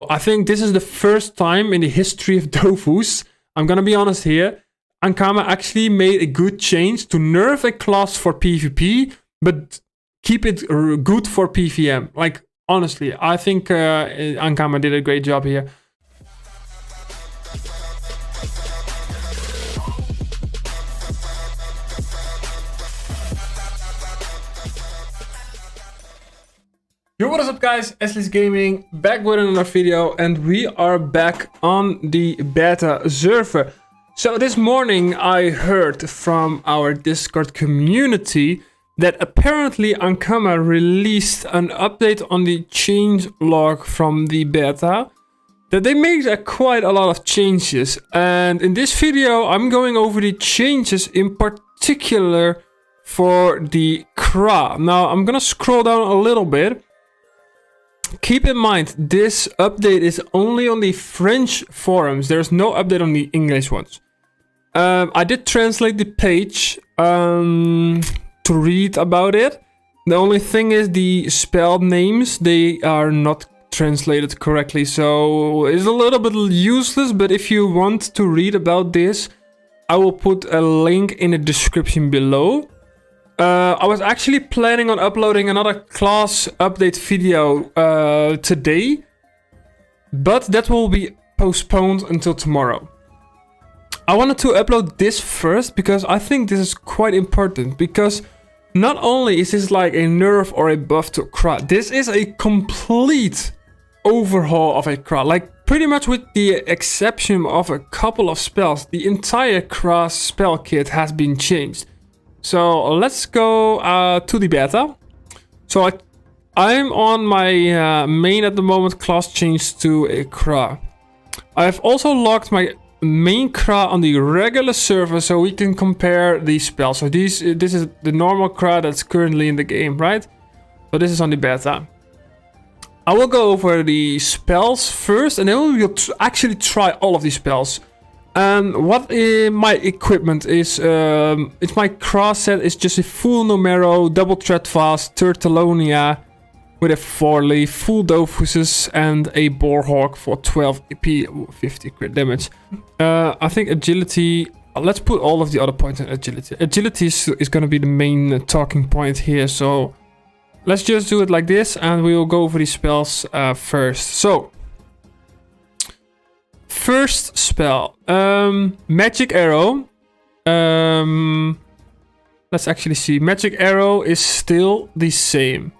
I think this is the first time in the history of DOFUS, I'm gonna be honest here, Ankama actually made a good change to nerf a class for PvP, but keep it good for PvM. Like, honestly, I think Ankama did a great job here. Yo, what is up guys, Eslis Gaming, back with another video, and we are back on the beta server. So this morning I heard from our Discord community that apparently Ankama released an update on the changelog from the beta, that they made quite a lot of changes, and in this video I'm going over the changes in particular for the CRA. Now I'm gonna scroll down a little bit. Keep in mind, this update is only on the French forums. There's no update on the English ones. I did translate the page to read about it. The only thing is the spell names, they are not translated correctly. So it's a little bit useless, but if you want to read about this, I will put a link in the description below. I was actually planning on uploading another class update video today, but that will be postponed until tomorrow. I wanted to upload this first because I think this is quite important, because not only is this like a nerf or a buff to CRA, this is a complete overhaul of a CRA. Like, pretty much with the exception of a couple of spells, the entire CRA spell kit has been changed. So let's go to the beta. So I'm on my main at the moment, class changed to a CRA. I've also logged my main CRA on the regular server so we can compare these spells. So this is the normal CRA that's currently in the game, right? So this is on the beta. I will go over the spells first, and then we will actually try all of these spells. What my equipment is, it's my CRA set is just a full numero, double threat fast, Turtalonia with a 4-leaf, full DOFUSes, and a Boarhawk for 12 AP, 50 crit damage. I think agility, let's put all of the other points in agility. Agility is going to be the main talking point here, so let's just do it like this, and we will go over these spells first. So, first spell, Magic Arrow. Let's actually see. Magic Arrow is still the same.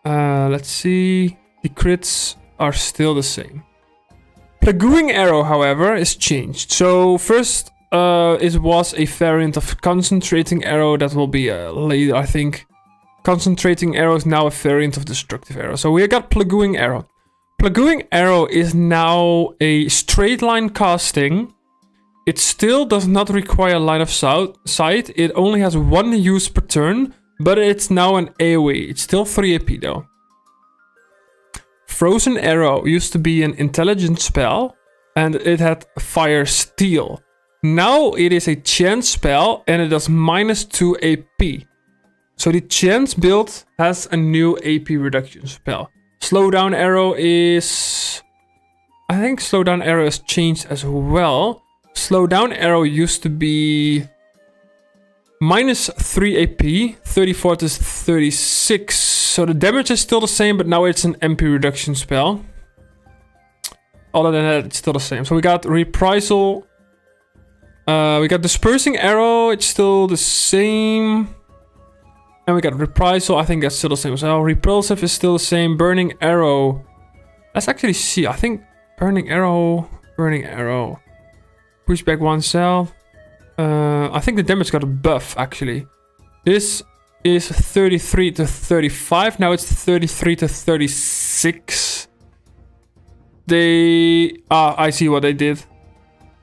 Let's see. The crits are still the same. Plaguing Arrow, however, is changed. So first, it was a variant of Concentrating Arrow that will be later, I think. Concentrating Arrow is now a variant of Destructive Arrow. So we got Plaguing Arrow. Plaguing Arrow is now a straight line casting. It still does not require line of sight. It only has one use per turn, but it's now an AoE. It's still 3 AP though. Frozen Arrow used to be an intelligent spell, and it had Fire Steel. Now it is a chance spell, and it does -2 AP. So the chance build has a new AP reduction spell. Slowdown Arrow is... I think Slowdown Arrow has changed as well. Slowdown Arrow used to be -3 AP, 34 to 36. So the damage is still the same, but now it's an MP reduction spell. Other than that, it's still the same. So we got Reprisal. We got Dispersing Arrow, it's still the same. And we got Reprisal, I think that's still the same as well. Repulsive is still the same. Burning Arrow. Let's actually see. I think Burning Arrow. Push back 1 cell. I think the damage got a buff, actually. This is 33 to 35. Now it's 33 to 36. I see what they did.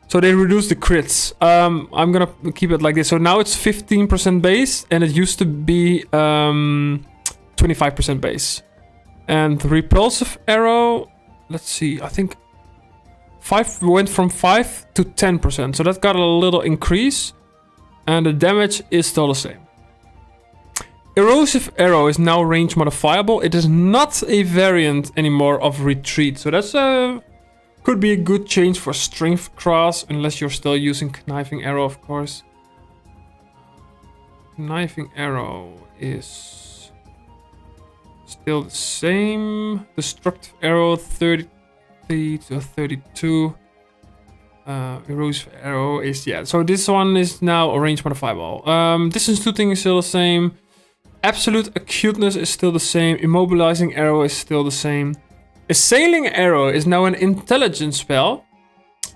So they reduced the crits. I'm gonna keep it like this. So now it's 15% base, and it used to be 25% base. And Repulsive Arrow, let's see, I think 5 went from 5 to 10%. So that got a little increase, and the damage is still the same. erosive arrow is now range modifiable. It is not a variant anymore of retreat. So that's could be a good change for strength class, unless you're still using conniving arrow, of course. Conniving arrow is still the same. Destructive arrow 30 to 32. Erosive arrow is, yeah, so this one is now range modifiable. Distance shooting is still the same. Absolute acuteness is still the same. Immobilizing arrow is still the same. Assailing arrow is now an intelligence spell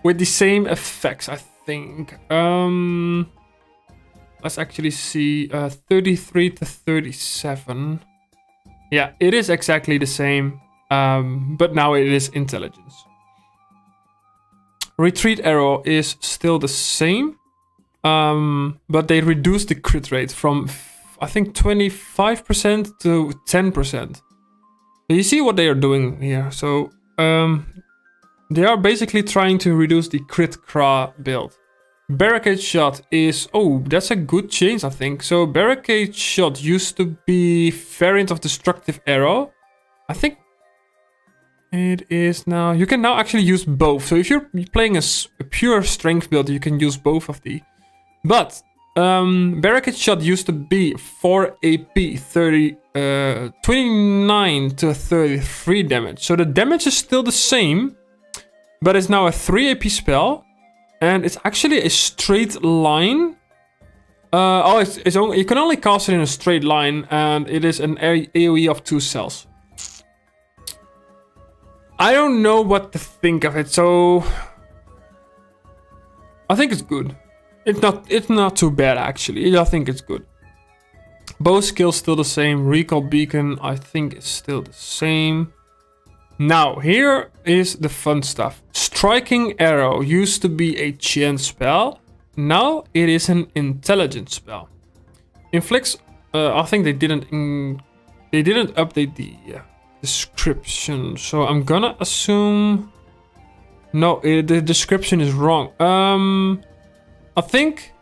with the same effects, I think. Let's actually see. 33 to 37. Yeah, it is exactly the same, but now it is intelligence. Retreat arrow is still the same, but they reduced the crit rate from, I think, 25% to 10%. You see what they are doing here. So they are basically trying to reduce the crit CRA build. Barricade shot is, oh, that's a good change, I think. So barricade shot used to be variant of destructive arrow. I think it is now, you can now actually use both. So if you're playing a pure strength build, you can use both of the. But barricade shot used to be 4 AP, 29 to 33 damage. So the damage is still the same, but it's now a 3 AP spell. And it's actually a straight line. It's only, you can only cast it in a straight line, and it is an AoE of 2 cells. I don't know what to think of it, so I think it's good. It's not too bad, actually. I think it's good. Bow skill still the same. Recall beacon, I think, is still the same. Now, here is the fun stuff. Striking arrow used to be a chance spell. Now it is an intelligence spell. Inflicts, I think they didn't update the description. So I'm gonna assume, no, the description is wrong. I think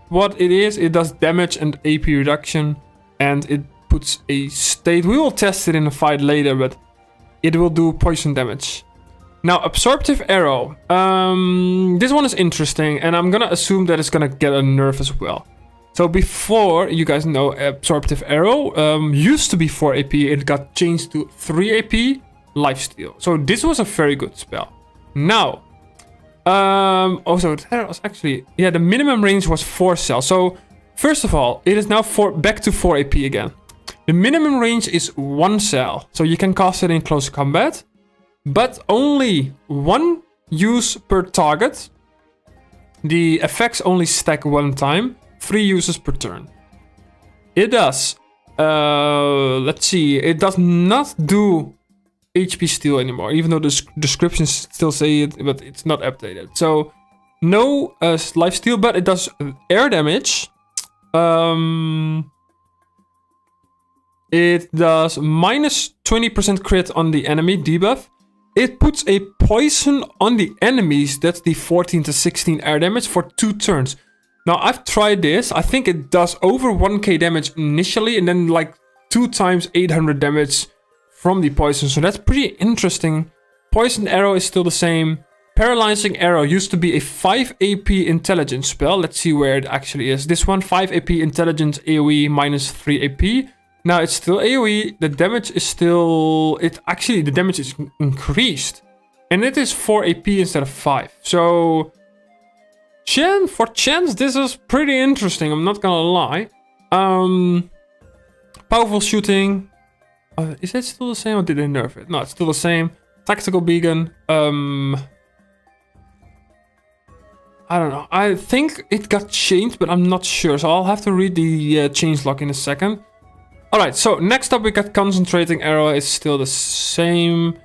what it is, it does damage and AP reduction, and it puts a state. We will test it in a fight later, but it will do poison damage. Now, absorptive arrow. This one is interesting, and I'm gonna assume that it's gonna get a nerf as well. So before, you guys know, absorptive arrow used to be 4 AP. It got changed to 3 AP lifesteal. So this was a very good spell. Now, also that was actually, yeah, the minimum range was 4 cells. So first of all, it is now back to 4 AP again. The minimum range is 1 cell, so you can cast it in close combat, but only 1 use per target. The effects only stack 1 time, 3 uses per turn. It does, let's see, it does not do HP steal anymore, even though the descriptions still say it, but it's not updated. So no life steal, but it does air damage. It does minus 20% crit on the enemy debuff. It puts a poison on the enemies. That's the 14 to 16 air damage for 2 turns. Now, I've tried this. I think it does over 1k damage initially, and then like 2 times 800 damage from the poison. So that's pretty interesting. Poison arrow is still the same. Paralyzing arrow used to be a 5 AP intelligence spell. Let's see where it actually is. This one, 5 AP intelligence AoE minus 3 AP. Now it's still AoE, the damage is still, the damage is increased. And it is 4 AP instead of 5. So, for chance, this is pretty interesting, I'm not gonna lie. Powerful shooting, is it still the same or did they nerf it? No, it's still the same. Tactical beacon, I don't know, I think it got changed, but I'm not sure. So I'll have to read the changelog in a second. Alright, so next up we got concentrating arrow. It's still the same.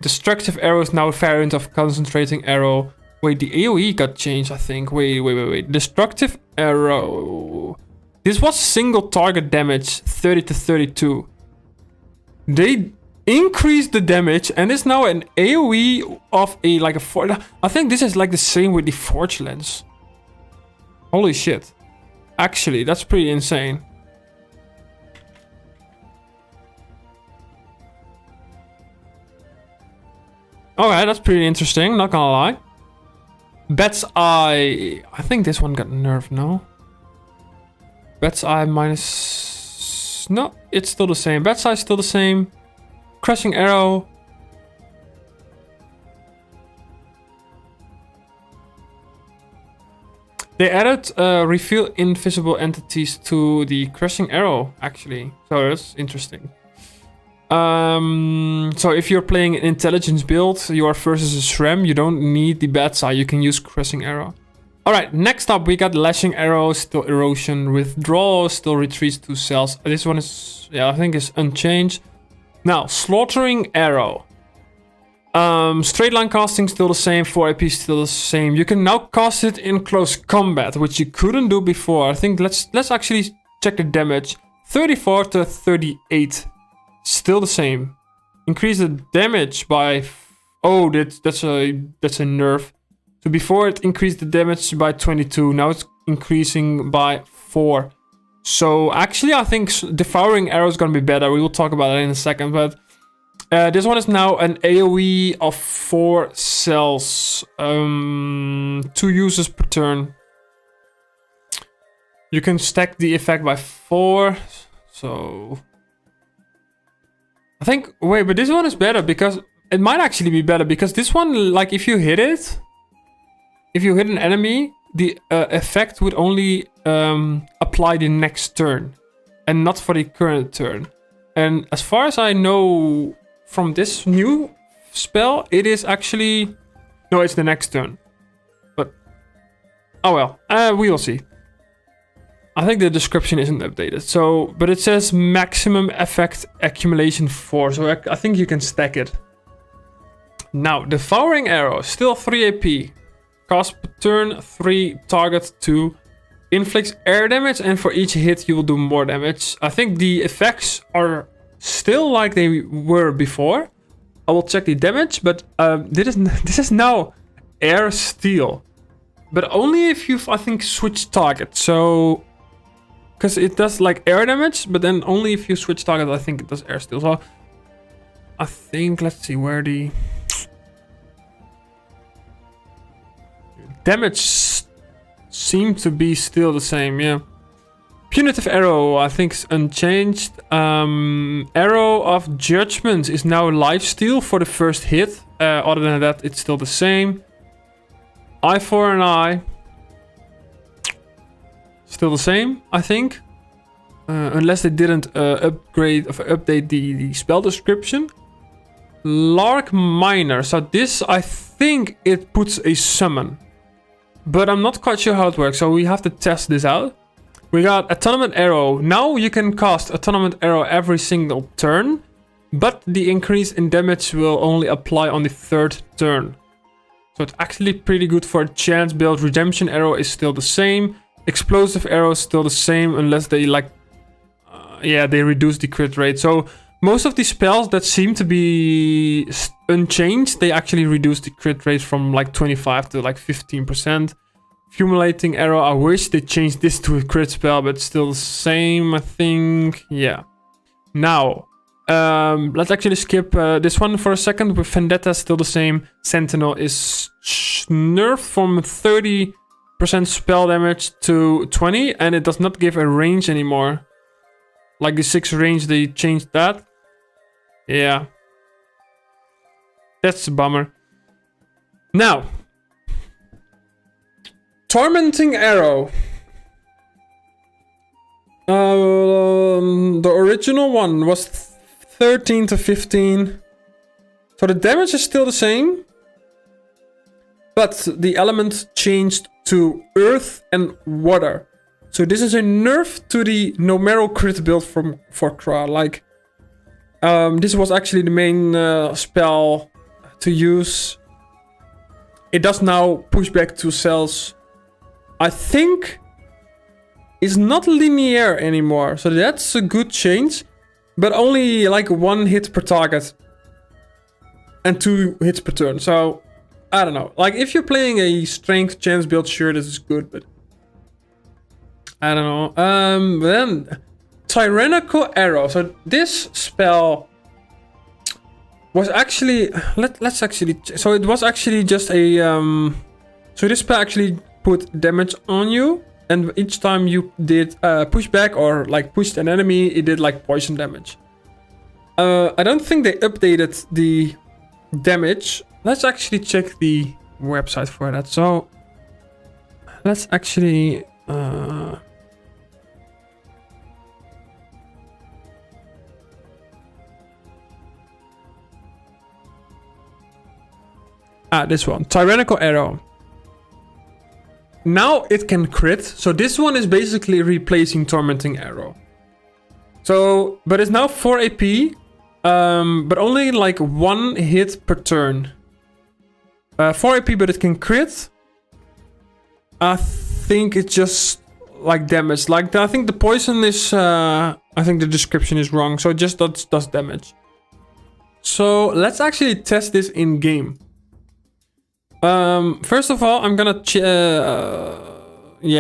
Destructive arrow is now a variant of concentrating arrow. Wait, the AoE got changed, I think. Wait. Destructive arrow. This was single target damage, 30 to 32. They increased the damage, and it's now an AoE of a 4. I think this is like the same with the Forge Lens. Holy shit. Actually, that's pretty insane. Okay, that's pretty interesting, not gonna lie. Bat's Eye... I think this one got nerfed, no? Bat's Eye minus... No, it's still the same. Bat's Eye is still the same. Crushing Arrow. They added reveal invisible entities to the Crushing Arrow, actually. So that's interesting. So if you're playing an intelligence build, you are versus a SRAM, you don't need the Bat's Eye, you can use Crushing Arrow. Alright, next up we got Lashing Arrow, still Erosion, Withdraw, still retreats 2 cells. This one is, yeah, I think is unchanged. Now, Slaughtering Arrow. Straight line casting still the same, 4 AP still the same. You can now cast it in close combat, which you couldn't do before. I think let's actually check the damage. 34 to 38. Still the same. Increase the damage by... Oh, that's a nerf. So before it increased the damage by 22. Now it's increasing by 4. So actually I think Devouring Arrow is going to be better. We will talk about that in a second. But this one is now an AoE of 4 cells. 2 uses per turn. You can stack the effect by 4. So... I think... Wait, but this one is better because... It might actually be better because this one, like if you hit it... If you hit an enemy, the effect would only apply the next turn. And not for the current turn. And as far as I know from this new spell, it is actually... No, it's the next turn. But... Oh well, we will see. I think the description isn't updated. So, but it says maximum effect accumulation 4. So I think you can stack it. Now, Devouring Arrow, still 3 AP. Cast per turn, 3, target 2. Inflicts air damage, and for each hit you will do more damage. I think the effects are still like they were before. I will check the damage, but this is now air steel. But only if you've, I think, switched target. So... Because it does like air damage, but then only if you switch target, I think it does air steel. So I think, let's see where the damage seems to be still the same, yeah. Punitive Arrow, I think, is unchanged. Arrow of Judgment is now lifesteal for the first hit. Other than that, it's still the same. Eye for an eye. Still the same, I think. Unless they didn't update the spell description. Lark Miner. So this, I think it puts a summon. But I'm not quite sure how it works, so we have to test this out. We got Atonement Arrow. Now you can cast Atonement Arrow every single turn. But the increase in damage will only apply on the 3rd turn. So it's actually pretty good for a chance build. Redemption Arrow is still the same. Explosive Arrow is still the same unless they like... they reduce the crit rate. So most of the spells that seem to be unchanged, they actually reduce the crit rate from like 25 to like 15%. Accumulating Arrow, I wish they changed this to a crit spell, but still the same, I think. Yeah. Now, let's actually skip this one for a second. With Vendetta still the same. Sentinel is nerfed from 30% spell damage to 20, and it does not give a range anymore. Like the 6 range, they changed that. Yeah. That's a bummer. Now. Tormenting Arrow. The original one was 13 to 15. So the damage is still the same. But the element changed to earth and water. So this is a nerf to the Numero crit build for CRA. Like, this was actually the main spell to use. It does now push back 2 cells. I think it's not linear anymore. So that's a good change. But only like 1 hit per target. And 2 hits per turn. So, I don't know. Like, if you're playing a strength chance build, sure, this is good. But I don't know. Then Tyrannical Arrow. So this spell was actually let's actually so it was actually just a so this spell actually put damage on you, and each time you did pushback or like pushed an enemy, it did like poison damage. I don't think they updated the damage. Let's actually check the website for that. So let's actually this one, Tyrannical Arrow. Now it can crit. So this one is basically replacing Tormenting Arrow. So, but it's now 4 AP, but only like 1 hit per turn. 4 AP, but it can crit. I think it's just like damage. Like I think the poison is, I think the description is wrong. So it just does damage. So let's actually test this in game. First of all, I'm gonna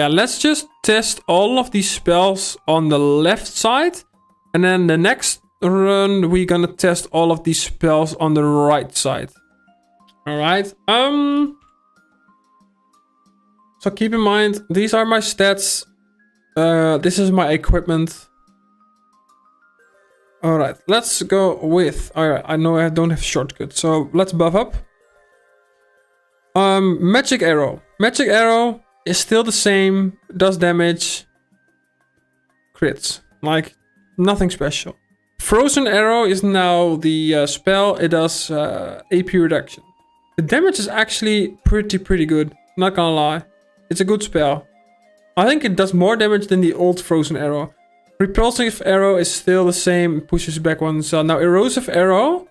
let's just test all of these spells on the left side, and then the next run we're gonna test all of these spells on the right side. All right. So keep in mind, these are my stats. This is my equipment. All right, let's go with. All right, I know I don't have shortcuts, so let's buff up. Magic Arrow. Magic Arrow is still the same, does damage, crits, like nothing special. Frozen Arrow is now the spell. It does AP reduction. The damage is actually pretty good, not gonna lie. It's a good spell. I think it does more damage than the old Frozen Arrow. Repulsive Arrow is still the same, pushes back one cell. Now Erosive Arrow,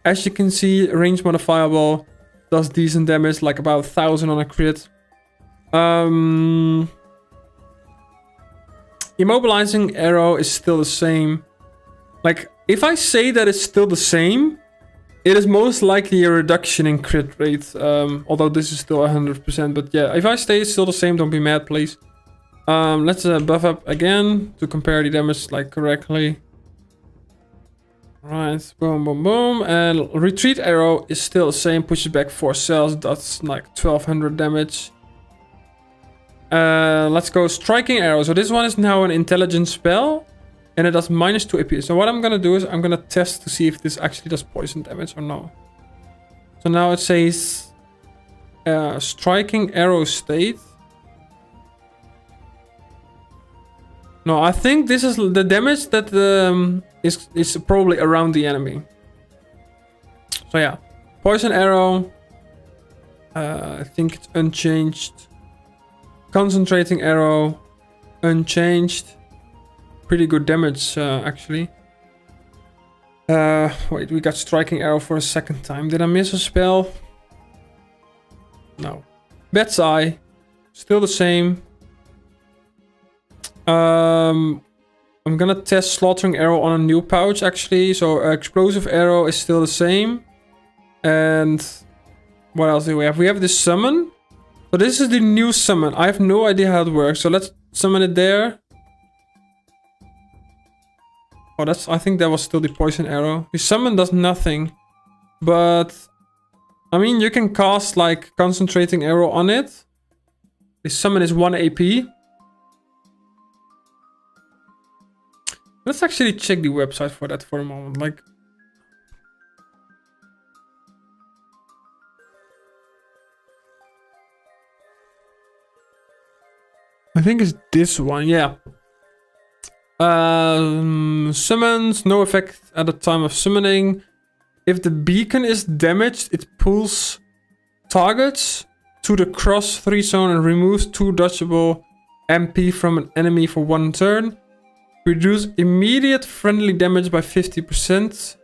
as you can see, range modifiable, does decent damage, like about 1000 on a crit. Immobilizing Arrow is still the same. Like, if I say that it's still the same, it is most likely a reduction in crit rate. Although this is still 100%. But yeah, if I say it's still the same, don't be mad, please. Let's buff up again to compare the damage like correctly. Right, boom, boom, boom. And Retreat Arrow is still the same, pushes back 4 cells. That's like 1200 damage. Let's go Striking Arrow. So this one is now an intelligence spell, and it does -2 AP. So what I'm gonna do is I'm gonna test to see if this actually does poison damage or no. So now it says Striking Arrow state. No, I think this is the damage that is probably around the enemy. So yeah, Poison Arrow. I think it's unchanged. Concentrating Arrow, unchanged. Pretty good damage, actually. Wait, we got Striking Arrow for a second time. Did I miss a spell? No. Bat's Eye, still the same. I'm gonna test Slaughtering Arrow on a new pouch, actually. So Explosive Arrow is still the same. And what else do we have? We have this Summon. So this is the new Summon. I have no idea how it works. So let's summon it there. Oh, I think that was still the Poison Arrow. The Summon does nothing. But, I mean, you can cast like Concentrating Arrow on it. The Summon is 1 AP. Let's actually check the website for that for a moment. Like, I think it's this one, yeah. Summons, no effect at the time of summoning. If the beacon is damaged, it pulls targets to the cross 3 zone and removes 2 dodgeable MP from an enemy for 1 turn. Reduce immediate friendly damage by 50%.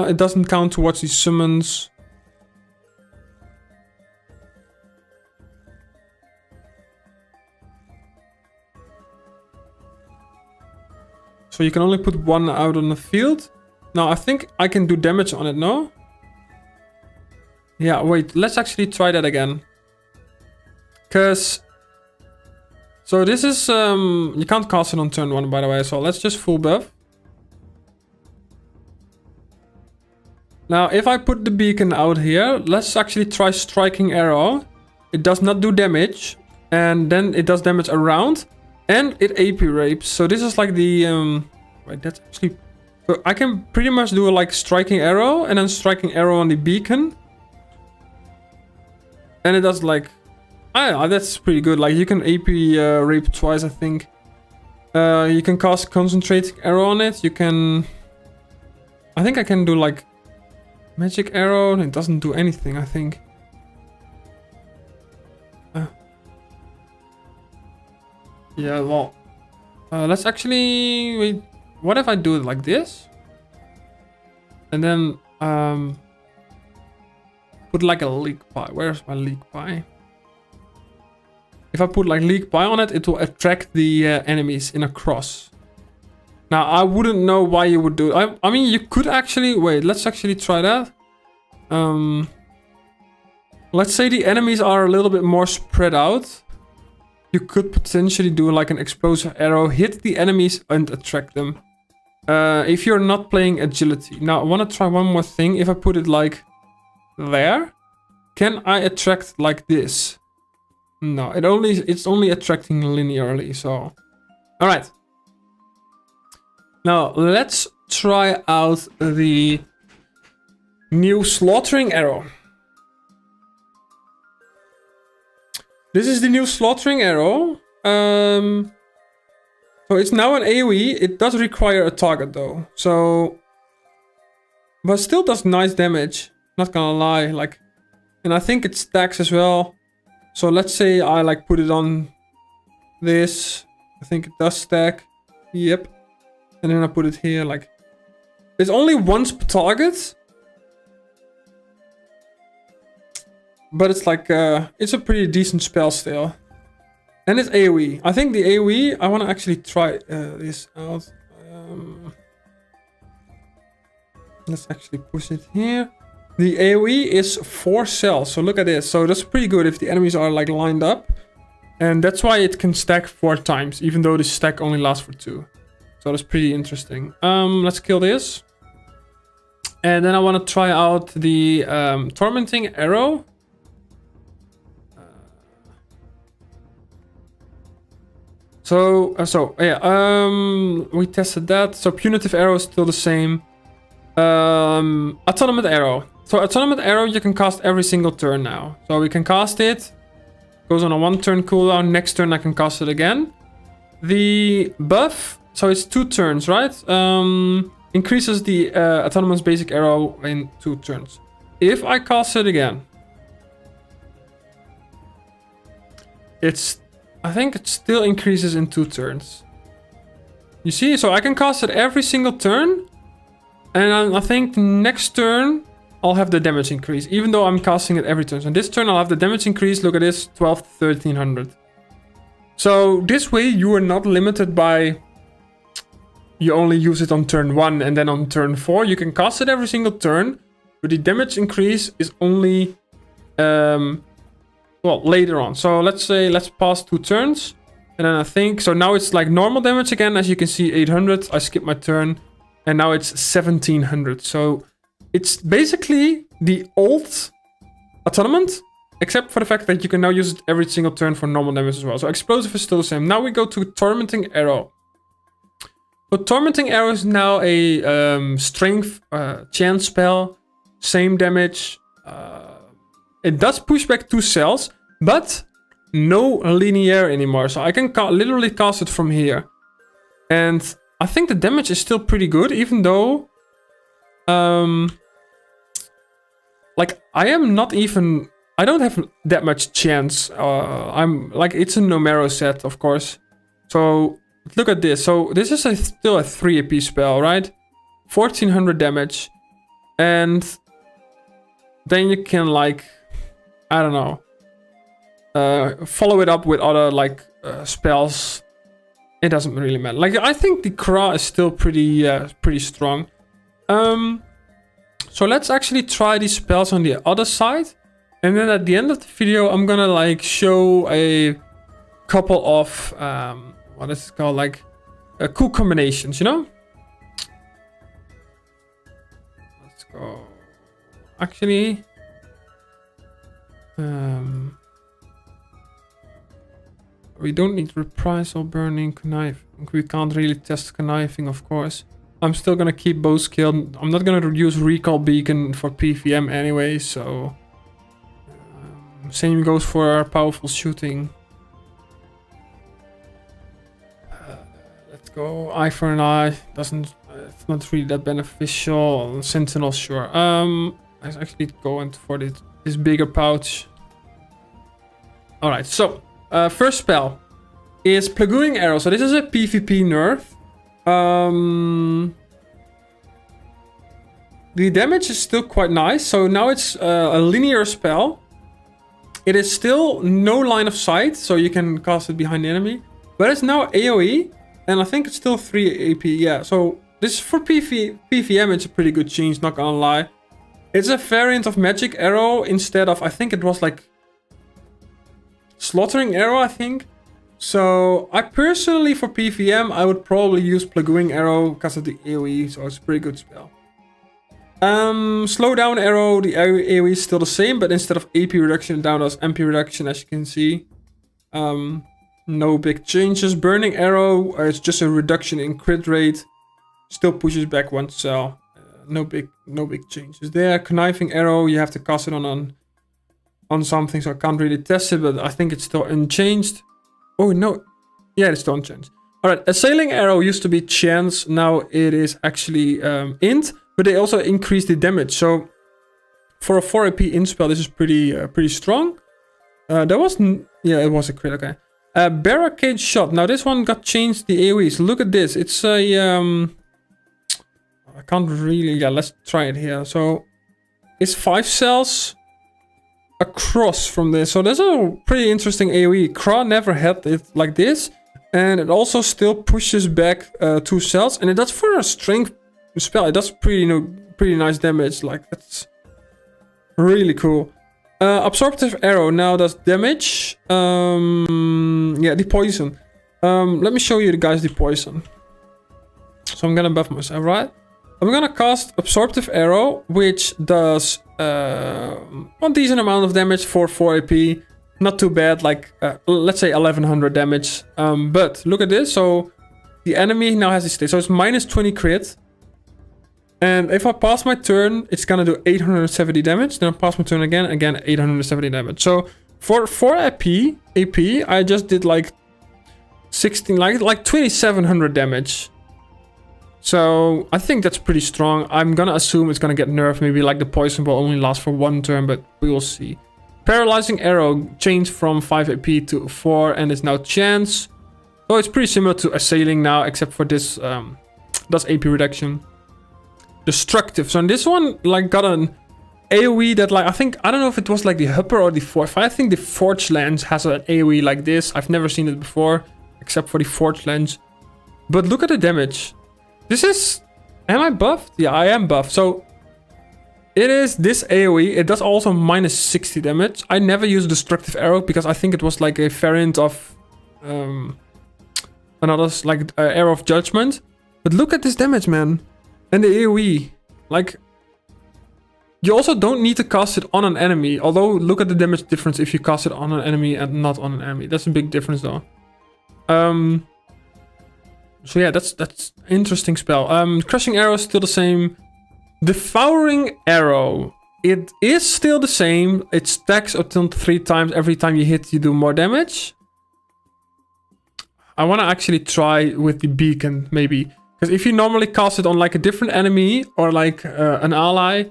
It doesn't count towards the summons. So you can only put 1 out on the field. Now I think I can do damage on it, no? Yeah, wait, let's actually try that again. Because So this is, you can't cast it on turn 1, by the way, so let's just full buff. Now, if I put the beacon out here, let's actually try striking arrow. It does not do damage, and then it does damage around, and it AP rapes. So this is like the, right, that's actually, so I can pretty much do like striking arrow, and then striking arrow on the beacon. And it does like, I don't know, that's pretty good. Like you can AP rape twice, I think. You can cast concentrating arrow on it. You can, I think I can do like magic arrow. It doesn't do anything, I think. Yeah, well, let's actually, wait, what if I do it like this? And then, put like a leak pie. Where's my leak pie? If I put like leak pie on it, it will attract the enemies in a cross. Now, I wouldn't know why you would do it. I mean, you could actually, wait, let's actually try that. Let's say the enemies are a little bit more spread out. You could potentially do like an explosive arrow, hit the enemies and attract them. If you're not playing agility. Now, I want to try one more thing. If I put it like there, can I attract like this? No, it's only attracting linearly, so. All right. Now, let's try out the new slaughtering arrow. This is the new slaughtering arrow. So it's now an AoE. It does require a target though. So, but still does nice damage. Not gonna lie, like, and I think it stacks as well. So let's say I like put it on this. I think it does stack. Yep. And then I put it here, like, it's only once per target. But it's like, it's a pretty decent spell still. And it's AoE. I think the AoE, I want to actually try this out. Let's actually push it here. The AoE is 4 cells, so look at this. So that's pretty good if the enemies are like lined up. And that's why it can stack 4 times, even though the stack only lasts for 2. So that's pretty interesting. Let's kill this. And then I want to try out the tormenting arrow. So yeah, we tested that. So punitive arrow is still the same. Autonomous arrow. So autonomous arrow you can cast every single turn now. So we can cast it. Goes on a 1 turn cooldown. Next turn I can cast it again. The buff, so it's 2 turns, right? Increases the autonomous basic arrow in 2 turns. If I cast it again, I think it still increases in 2 turns. You see, so I can cast it every single turn. And I think next turn, I'll have the damage increase. Even though I'm casting it every turn. So this turn, I'll have the damage increase. Look at this, 12 to 1300. So this way, you are not limited by... You only use it on turn 1 and then on turn 4. You can cast it every single turn. But the damage increase is only... well, later on. So let's say, let's pass 2 turns. And then I think, so now it's like normal damage again. As you can see, 800. I skip my turn. And now it's 1700. So it's basically the old Autonomous, except for the fact that you can now use it every single turn for normal damage as well. So explosive is still the same. Now we go to tormenting arrow. So tormenting arrow is now a strength chance spell. Same damage. It does push back 2 cells, but no linear anymore. So I can literally cast it from here. And I think the damage is still pretty good, even though... like, I am not even... I don't have that much chance. I'm like, it's a Numero set, of course. So, look at this. So, this is still a 3 AP spell, right? 1400 damage. And then you can, like... I don't know. Follow it up with other like spells. It doesn't really matter. Like I think the CRA is still pretty strong. So let's actually try these spells on the other side, and then at the end of the video I'm gonna like show a couple of what is it called, like cool combinations, you know. Let's go. Actually, we don't need reprisal, burning, conniving. We can't really test conniving, of course. I'm still gonna keep bow skill. I'm not gonna use recall beacon for PVM anyway, so same goes for our powerful shooting. Let's go. Eye for an eye doesn't. It's not really that beneficial. Sentinel, sure. Let's actually go into for this bigger pouch. All right. So first spell is Plaguing Arrow. So this is a PvP nerf. The damage is still quite nice. So now it's a linear spell. It is still no line of sight, so you can cast it behind the enemy. But it's now AoE, and I think it's still 3 AP. Yeah, so this for PVM, it's a pretty good change, not gonna lie. It's a variant of Magic Arrow instead of, I think it was like Slaughtering Arrow, I think. So I personally, for PVM, I would probably use Plaguing Arrow because of the AoE, so it's a pretty good spell. Slow down arrow, the AoE is still the same, but instead of AP reduction, down as MP reduction, as you can see. No big changes. Burning arrow, it's just a reduction in crit rate. Still pushes back one cell. No big changes there. Conniving arrow, you have to cast it on something, so I can't really test it, but I think it's still unchanged. Oh no, yeah, it's still unchanged. All right, assailing arrow used to be chance, now it is actually int. But they also increase the damage. So for a 4 AP int spell, this is pretty strong. There was it was a crit. Okay. Barricade shot. Now this one got changed the AoE. So look at this. It's a I can't really. Yeah, let's try it here. So it's 5 cells across from this. So that's a pretty interesting AoE. CRA never had it like this, and it also still pushes back 2 cells, and that's for a strength spell. It does pretty nice damage. Like, that's really cool. Absorptive arrow now does damage. Yeah, the poison. Let me show you guys the poison. So I'm gonna buff myself, right? I'm gonna cast absorptive arrow, which does a decent amount of damage for 4 AP. Not too bad, like let's say 1100 damage. But look at this. So the enemy now has this state. So it's minus 20 crit. And if I pass my turn, it's gonna do 870 damage. Then I pass my turn again 870 damage. So for 4 AP, I just did like 16, like 2700 damage. So I think that's pretty strong. I'm gonna assume it's gonna get nerfed. Maybe like the poison will only last for 1 turn, but we will see. Paralyzing arrow changed from 5 AP to 4 and is now chance. So it's pretty similar to assailing now, except for this does AP reduction. Destructive. So in this one, like, got an AoE that, like, I don't know if it was like the Hupper or the Forge. I think the Forge Lens has an AoE like this. I've never seen it before, except for the Forge Lens. But look at the damage. This is... Am I buffed? Yeah, I am buffed. So it is this AoE. It does also minus 60 damage. I never use Destructive Arrow because I think it was like a variant of another, like, Arrow of Judgment. But look at this damage, man. And the AoE, like, you also don't need to cast it on an enemy. Although, look at the damage difference if you cast it on an enemy and not on an enemy. That's a big difference, though. So yeah, that's interesting spell. Crushing Arrow is still the same. Devouring Arrow, it is still the same. It stacks until 3 times. Every time you hit, you do more damage. I want to actually try with the beacon, maybe. Because if you normally cast it on like a different enemy or like an ally,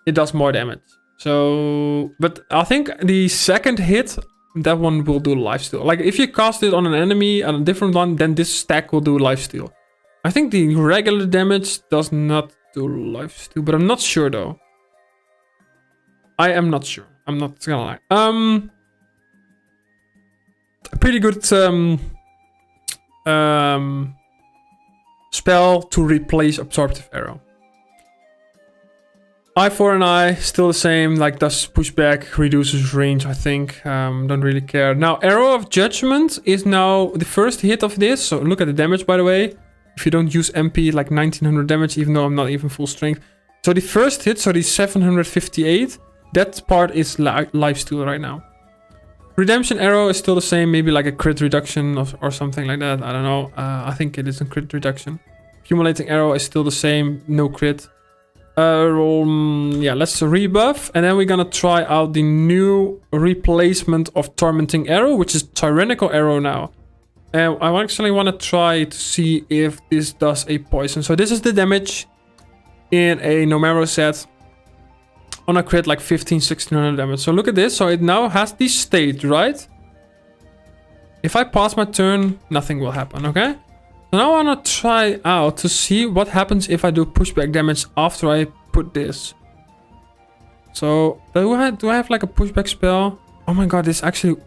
it does more damage. So, but I think the second hit, that one will do lifesteal. Like if you cast it on an enemy and a different one, then this stack will do lifesteal. I think the regular damage does not do lifesteal, but I'm not sure though. I am not sure. I'm not gonna lie. Pretty good spell to replace Absorptive Arrow. I4 and I still the same, like does pushback, reduces range, I think. Don't really care. Now, Arrow of Judgment is now the first hit of this. So look at the damage, by the way. If you don't use MP, like 1900 damage, even though I'm not even full strength. So the first hit, so the 758, that part is lifesteal right now. Redemption Arrow is still the same, maybe like a crit reduction or something like that. I don't know. I think it is a crit reduction. Accumulating Arrow is still the same, no crit. Yeah, let's rebuff, and then we're gonna try out the new replacement of Tormenting Arrow, which is Tyrannical Arrow now. And I actually want to try to see if this does a poison. So this is the damage in a Nomero set. On a crit, like 1600 damage. So look at this. So it now has the state, right? If I pass my turn, nothing will happen, okay? So now I want to try out to see what happens if I do pushback damage after I put this. So do I have like a pushback spell? Oh my god, this actually...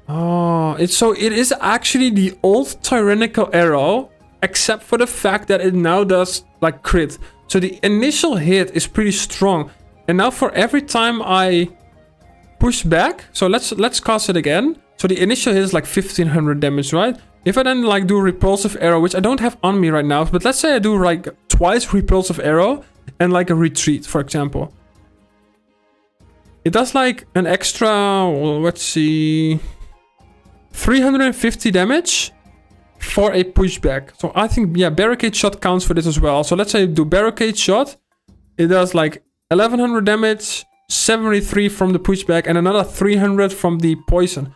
Oh, it is actually the old Tyrannical Arrow, except for the fact that it now does like crit. So the initial hit is pretty strong. And now for every time I push back, so let's cast it again. So the initial hit is like 1500 damage, right? If I then like do Repulsive Arrow, which I don't have on me right now, but let's say I do like twice Repulsive Arrow and like a Retreat, for example. It does like an extra, well, let's see, 350 damage for a pushback. So I think, yeah, Barricade Shot counts for this as well. So let's say I do Barricade Shot. It does like 1100 damage, 73 from the pushback, and another 300 from the poison.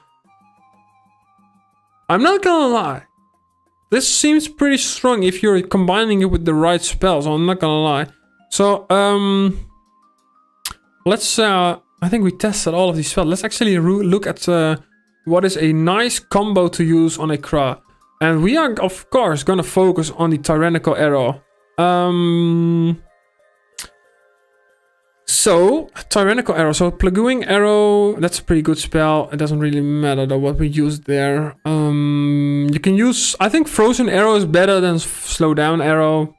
I'm not gonna lie. This seems pretty strong if you're combining it with the right spells. I'm not gonna lie. So, let's, I think we tested all of these spells. Let's actually look at what is a nice combo to use on a CRA. And we are, of course, gonna focus on the Tyrannical Arrow. So, Tyrannical Arrow. So, Plaguing Arrow, that's a pretty good spell. It doesn't really matter though what we use there. You can use, I think Frozen Arrow is better than Slow Down Arrow.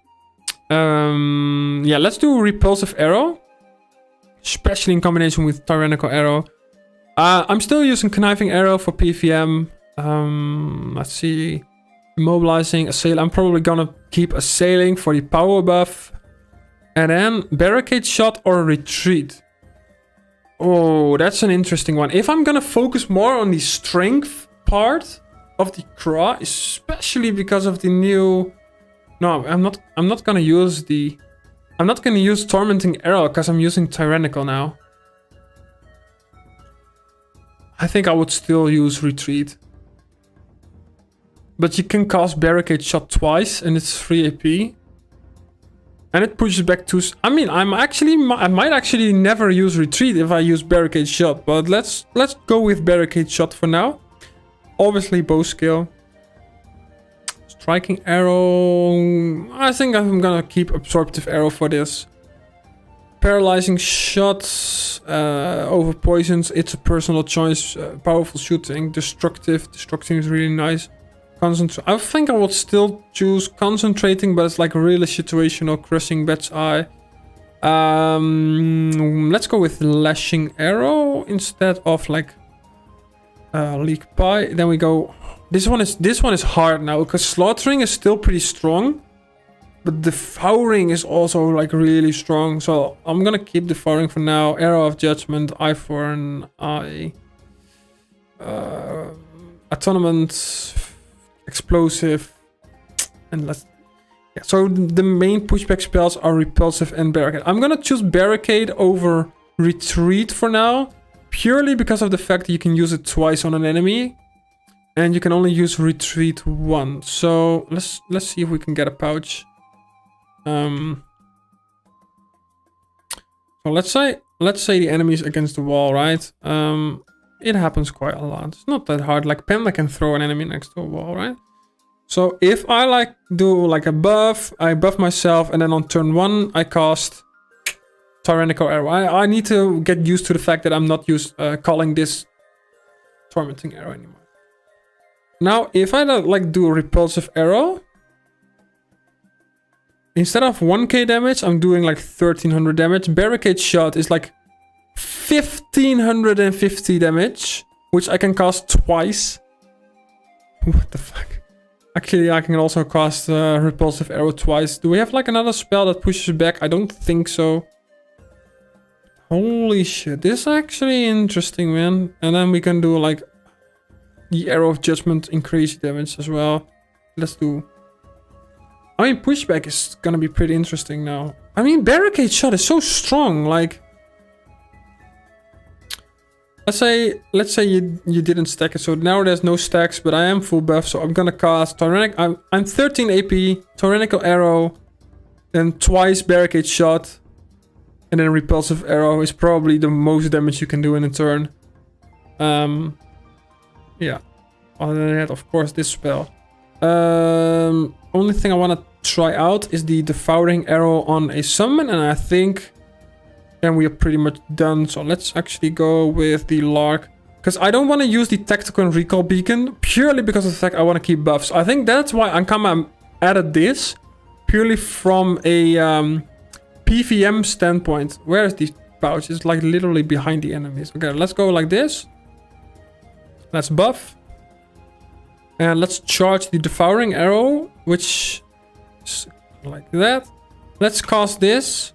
Yeah, let's do Repulsive Arrow. Especially in combination with Tyrannical Arrow. I'm still using Conniving Arrow for PVM. Let's see. Immobilizing, Assail. I'm probably gonna keep Assailing for the power buff. And then Barricade Shot or Retreat. Oh, that's an interesting one. If I'm gonna focus more on the strength part of the CRA, especially because of the new... No, I'm not gonna use the... I'm not gonna use Tormenting Arrow because I'm using Tyrannical now. I think I would still use Retreat. But you can cast Barricade Shot twice and it's 3 AP. And it pushes back to... I mean, I might actually never use Retreat if I use Barricade Shot. But let's go with Barricade Shot for now. Obviously, bow skill. Striking Arrow... I think I'm gonna keep Absorptive Arrow for this. Paralyzing Shot over Poisons. It's a personal choice. Powerful shooting. Destructive. Destructing is really nice. I think I would still choose Concentrating, but it's like really situational. Crushing Bat's Eye. Let's go with Lashing Arrow instead of like Leak Pie. Then we go. This one is hard now because Slaughtering is still pretty strong, but Devouring is also like really strong. So I'm gonna keep Devouring for now. Arrow of Judgment, Eye for an Eye, Atonement. Explosive, and let's... Yeah, so the main pushback spells are Repulsive and Barricade. I'm gonna choose Barricade over Retreat for now, purely because of the fact that you can use it twice on an enemy, and you can only use Retreat once. So let's see if we can get a pouch. So let's say the enemy's against the wall, right? It happens quite a lot. It's not that hard. Like Panda can throw an enemy next to a wall, right? So if I like do like a buff, I buff myself, and then on turn 1 I cast Tyrannical Arrow. I need to get used to the fact that I'm not calling this Tormenting Arrow anymore. Now if I like do a Repulsive Arrow, instead of 1k damage, I'm doing like 1300 damage. Barricade shot is like 1550 damage, which I can cast twice. What the fuck? Actually, I can also cast repulsive arrow twice. Do we have like another spell that pushes back? I don't think so. Holy shit, this is actually interesting, man. And then we can do like the arrow of judgment, increase damage as well. Let's do. I mean, pushback is gonna be pretty interesting now. I mean, barricade shot is so strong. Like, let's say you didn't stack it. So now there's no stacks, but I am full buff. So I'm gonna cast tyrannic. I'm 13 AP, tyrannical arrow, then twice barricade shot. And then repulsive arrow is probably the most damage you can do in a turn. Yeah. Other than that, of course, this spell. Only thing I want to try out is the devouring arrow on a summon, and I think then we are pretty much done. So let's actually go with the Lark, because I don't want to use the tactical and recall beacon purely because of the fact I want to keep buffs. I think that's why Ankama added this purely from a PVM standpoint. Where is the pouch? It's like literally behind the enemies. Okay, let's go like this. Let's buff. And let's charge the devouring arrow, which is like that. Let's cast this.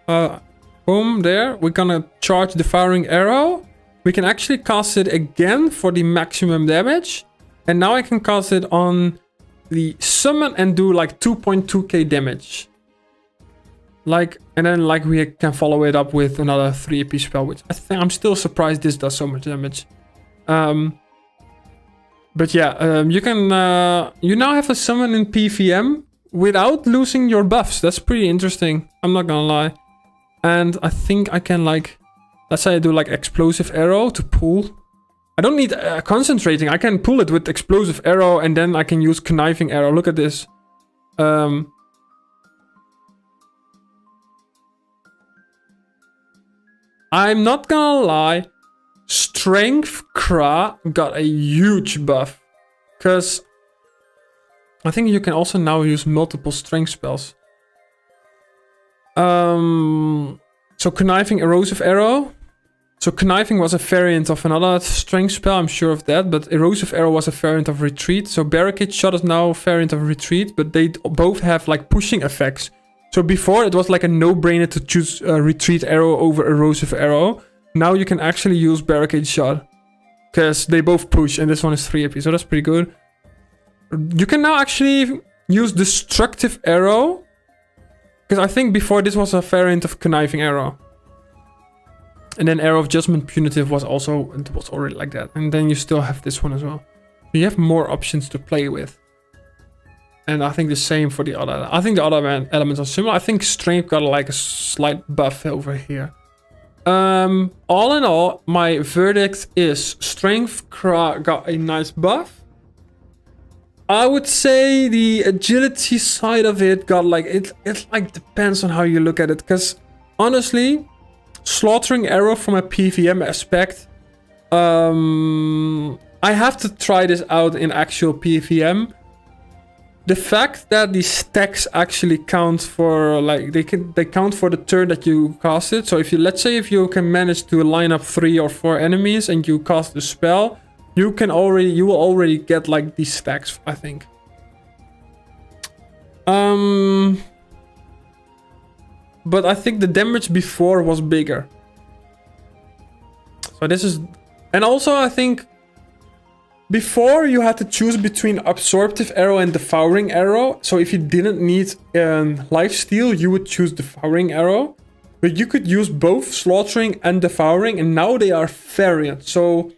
Boom, there. We're gonna charge devouring arrow. We can actually cast it again for the maximum damage. And now I can cast it on the summon and do like 2.2k damage. Like, and then like we can follow it up with another 3 AP spell, which I think I'm still surprised this does so much damage. But yeah, you can you now have a summon in PVM without losing your buffs. That's pretty interesting. I'm not gonna lie. And I think I can like, let's say I do like explosive arrow to pull. I don't need concentrating. I can pull it with explosive arrow, and then I can use conniving arrow. Look at this. I'm not gonna lie, Strength CRA got a huge buff. Because I think you can also now use multiple strength spells. So conniving erosive arrow. So conniving was a variant of another strength spell, I'm sure of that. But erosive arrow was a variant of retreat. So barricade shot is now a variant of retreat. But they both have like pushing effects. So before it was like a no-brainer to choose retreat arrow over erosive arrow. Now you can actually use barricade shot. Because they both push and this one is 3 AP. So that's pretty good. You can now actually use destructive arrow. Because I think before this was a variant of conniving arrow. And then arrow of judgment punitive was also, it was already like that. And then you still have this one as well. You have more options to play with. And I think the same for the other. I think the other elements are similar. I think strength got like a slight buff over here. All in all, my verdict is strength CRA got a nice buff. I would say the agility side of it got like, it like depends on how you look at it. Because honestly, slaughtering arrow from a PVM aspect, I have to try this out in actual PVM. The fact that the stacks actually count for, like, they count for the turn that you cast it. So if you, let's say if you can manage to line up 3 or 4 enemies and you cast the spell, you will already get like these stacks, I think. But I think the damage before was bigger. So this is, and also I think before you had to choose between absorptive arrow and devouring arrow. So if you didn't need lifesteal, you would choose devouring arrow. But you could use both slaughtering and devouring, and now they are variant. So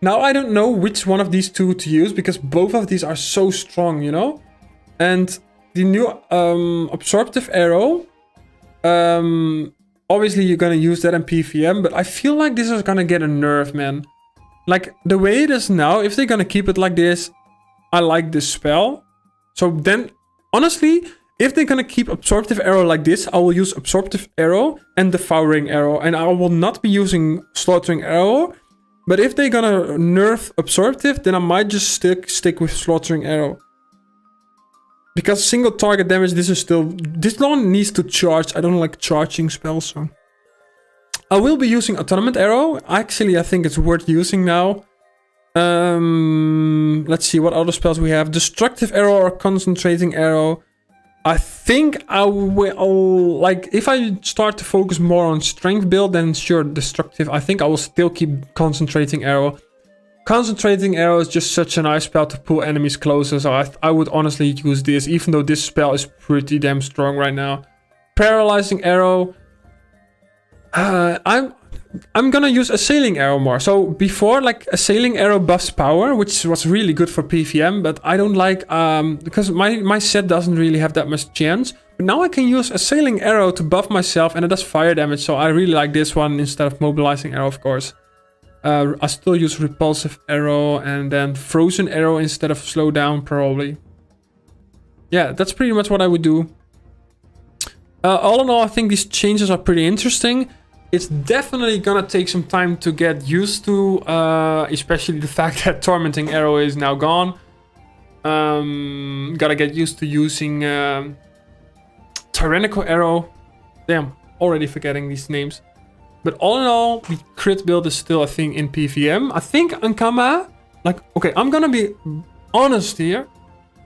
now I don't know which one of these two to use, because both of these are so strong, you know? And the new absorptive arrow, obviously you're gonna use that in PVM, but I feel like this is gonna get a nerf, man. Like, the way it is now, if they're gonna keep it like this, I like this spell. So then, honestly, if they're gonna keep absorptive arrow like this, I will use absorptive arrow and devouring arrow. And I will not be using slaughtering arrow. But if they're gonna nerf absorptive, then I might just stick with slaughtering arrow. Because single target damage, this one needs to charge. I don't like charging spells, so. I will be using Atonement Arrow. Actually, I think it's worth using now. Let's see what other spells we have. Destructive Arrow or Concentrating Arrow. I think I will, like, if I start to focus more on strength build, then sure, Destructive. I think I will still keep Concentrating Arrow. Concentrating Arrow is just such a nice spell to pull enemies closer, so I would honestly use this, even though this spell is pretty damn strong right now. Paralyzing Arrow. I'm gonna use Assailing Arrow more. So before, like, Assailing Arrow buffs power, which was really good for PvM, but I don't like, because my set doesn't really have that much chance. But now I can use Assailing Arrow to buff myself, and it does fire damage, so I really like this one instead of Mobilizing Arrow, of course. I still use Repulsive Arrow, and then Frozen Arrow instead of Slow Down, probably. Yeah, that's pretty much what I would do. All in all, I think these changes are pretty interesting. It's definitely gonna take some time to get used to, especially the fact that Tormenting Arrow is now gone. Gotta get used to using Tyrannical Arrow. Damn, already forgetting these names. But all in all, the crit build is still a thing in PvM. I think Ankama, like, okay, I'm gonna be honest here.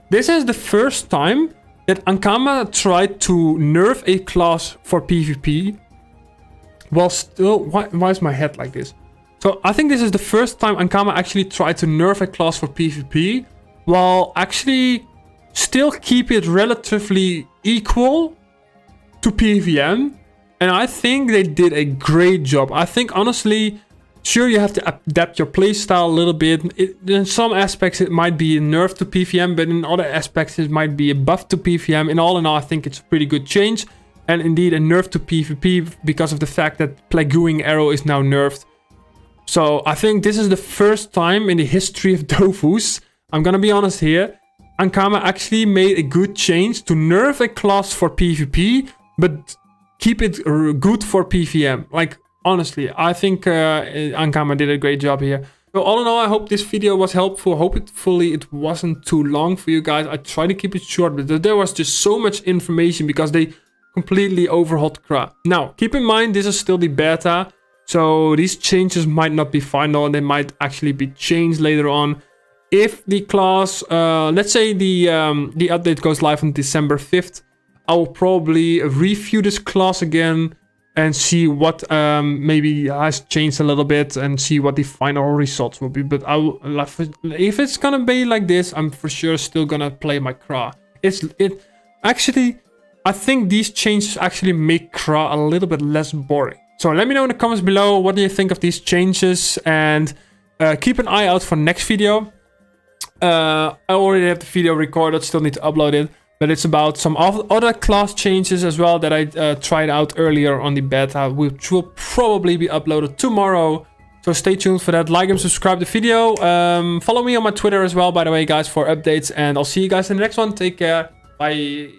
This is the first time that Ankama tried to nerf a class for PvP. While still, why is my head like this? So I think this is the first time Ankama actually tried to nerf a class for PvP, while actually still keep it relatively equal to PvM. And I think they did a great job. I think honestly, sure, you have to adapt your playstyle a little bit. In some aspects it might be a nerf to PvM, but in other aspects it might be a buff to PvM. In all, I think it's a pretty good change. And indeed a nerf to PvP because of the fact that Plaguing Arrow is now nerfed. So I think this is the first time in the history of DOFUS, I'm gonna be honest here, Ankama actually made a good change to nerf a class for PvP, but keep it good for PvM. Like, honestly, I think Ankama did a great job here. So all in all, I hope this video was helpful. Hopefully it wasn't too long for you guys. I tried to keep it short, but there was just so much information because they completely overhauled CRA. Now, keep in mind, this is still the beta, so these changes might not be final, and they might actually be changed later on. If the class, let's say the update goes live on December 5th, I will probably review this class again and see what maybe has changed a little bit and see what the final results will be. But if it's gonna be like this, I'm for sure still gonna play my CRA. I think these changes actually make CRA a little bit less boring. So let me know in the comments below, what do you think of these changes, and keep an eye out for next video. I already have the video recorded, still need to upload it, but it's about some other class changes as well that I tried out earlier on the beta, which will probably be uploaded tomorrow. So stay tuned for that. Like and subscribe the video. Follow me on my Twitter as well, by the way, guys, for updates, and I'll see you guys in the next one. Take care. Bye.